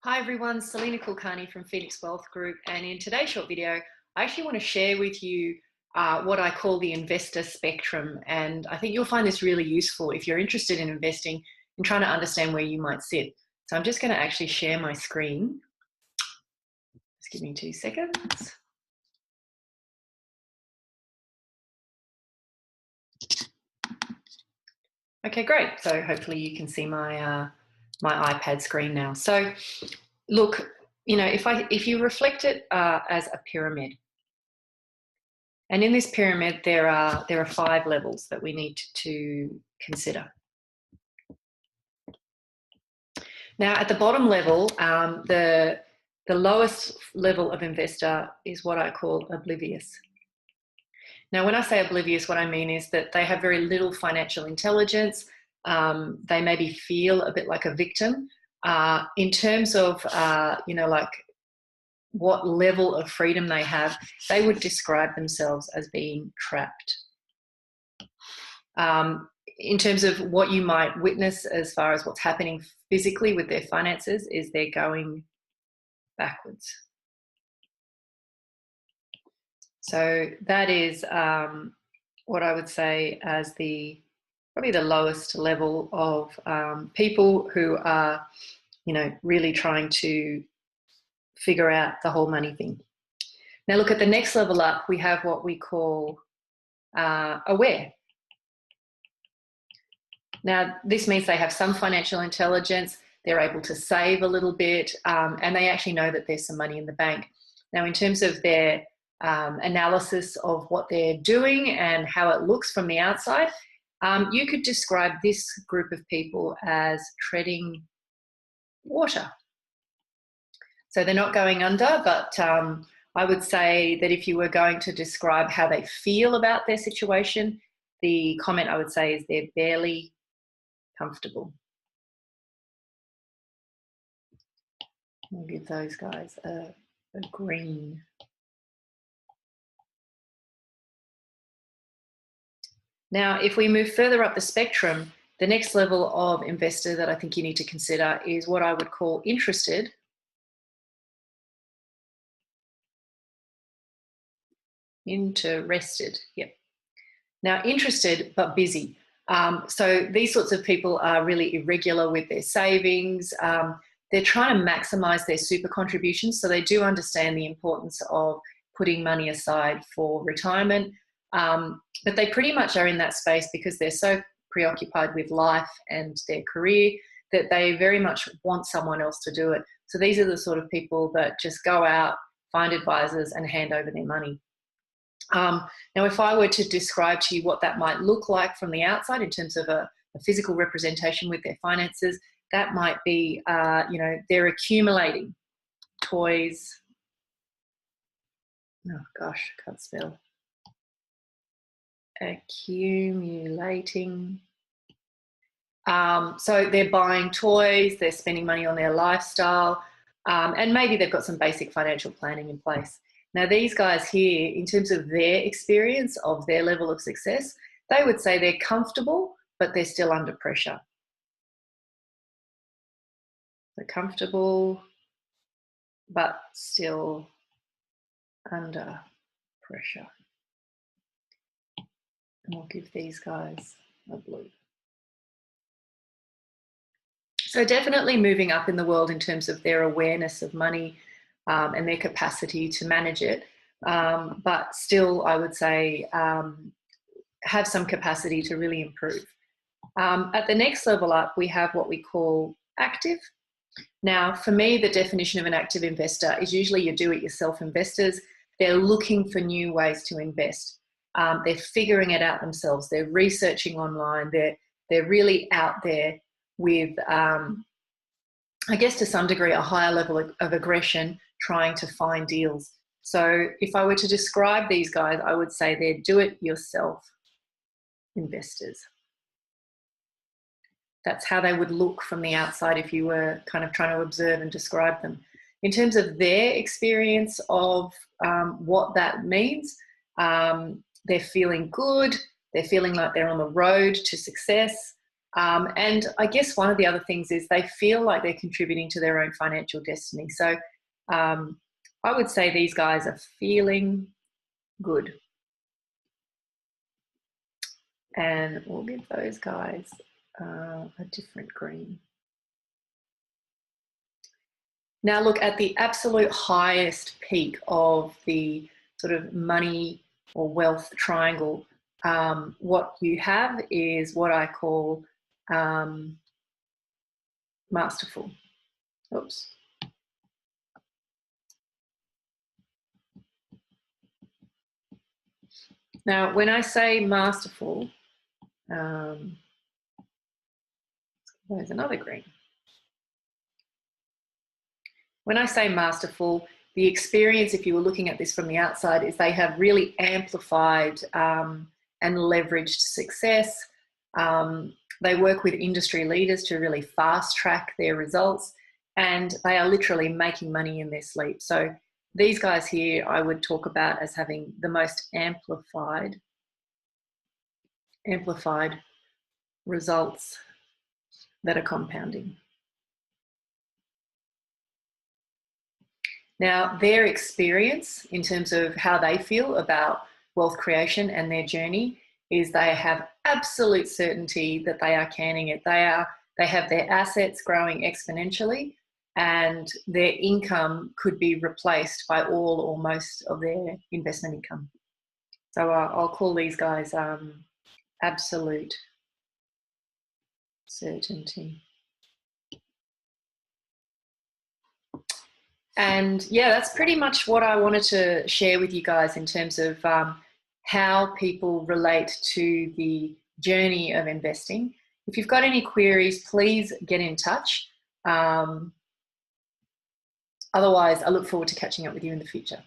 Hi everyone, Salena Kulkarni from Phoenix Wealth Group, and in today's short video I actually want to share with you what I call the investor spectrum, and I think you'll find this really useful if you're interested in investing and trying to understand where you might sit. So I'm just going to actually share my screen. Just give me 2 seconds. Okay, great. So hopefully you can see my iPad screen now. So look, if you reflect it as a pyramid, and in this pyramid there are 5 levels that we need to consider. Now, at the bottom level, the lowest level of investor is what I call oblivious. Now, when I say oblivious, what I mean is that they have very little financial intelligence. They maybe feel a bit like a victim. In terms of, like what level of freedom they have, they would describe themselves as being trapped. In terms of what you might witness as far as what's happening physically with their finances is they're going backwards. So that is what I would say as probably the lowest level of people who are, really trying to figure out the whole money thing. Now look, at the next level up, we have what we call aware. Now, this means they have some financial intelligence, they're able to save a little bit, and they actually know that there's some money in the bank. Now, in terms of their analysis of what they're doing and how it looks from the outside, you could describe this group of people as treading water. So they're not going under, but I would say that if you were going to describe how they feel about their situation, the comment I would say is they're barely comfortable. I'll give those guys a green. Now, if we move further up the spectrum, the next level of investor that I think you need to consider is what I would call interested. Interested, yep. Now, interested but busy. So these sorts of people are really irregular with their savings. They're trying to maximize their super contributions, so they do understand the importance of putting money aside for retirement. But they pretty much are in that space because they're so preoccupied with life and their career that they very much want someone else to do it. So these are the sort of people that just go out, find advisors and hand over their money. Now, if I were to describe to you what that might look like from the outside in terms of a physical representation with their finances, that might be, they're accumulating toys. Oh gosh, I can't spell. Accumulating. So they're buying toys, they're spending money on their lifestyle, and maybe they've got some basic financial planning in place. Now, these guys here, in terms of their experience of their level of success, they would say they're comfortable, but they're still under pressure. They're comfortable, but still under pressure. And we'll give these guys a blue. So definitely moving up in the world in terms of their awareness of money and their capacity to manage it. But still, I would say, have some capacity to really improve. At the next level up, we have what we call active. Now, for me, the definition of an active investor is usually your do-it-yourself investors. They're looking for new ways to invest. They're figuring it out themselves. They're researching online. They're really out there with, I guess to some degree, a higher level of aggression, trying to find deals. So if I were to describe these guys, I would say they're do-it-yourself investors. That's how they would look from the outside if you were kind of trying to observe and describe them. In terms of their experience of what that means, they're feeling good, they're feeling like they're on the road to success, And I guess one of the other things is they feel like they're contributing to their own financial destiny. So I would say these guys are feeling good. And we'll give those guys a different green. Now look, at the absolute highest peak of the sort of money or wealth triangle, what you have is what I call masterful. Oops. Now, when I say masterful, there's another green. When I say masterful, the experience, if you were looking at this from the outside, is they have really amplified and leveraged success. They work with industry leaders to really fast track their results, and they are literally making money in their sleep. So these guys here I would talk about as having the most amplified results that are compounding. Now, their experience in terms of how they feel about wealth creation and their journey is they have absolute certainty that they are canning it. They have their assets growing exponentially, and their income could be replaced by all or most of their investment income. So I'll call these guys absolute certainty. And yeah, that's pretty much what I wanted to share with you guys in terms of how people relate to the journey of investing. If you've got any queries, please get in touch. Otherwise, I look forward to catching up with you in the future.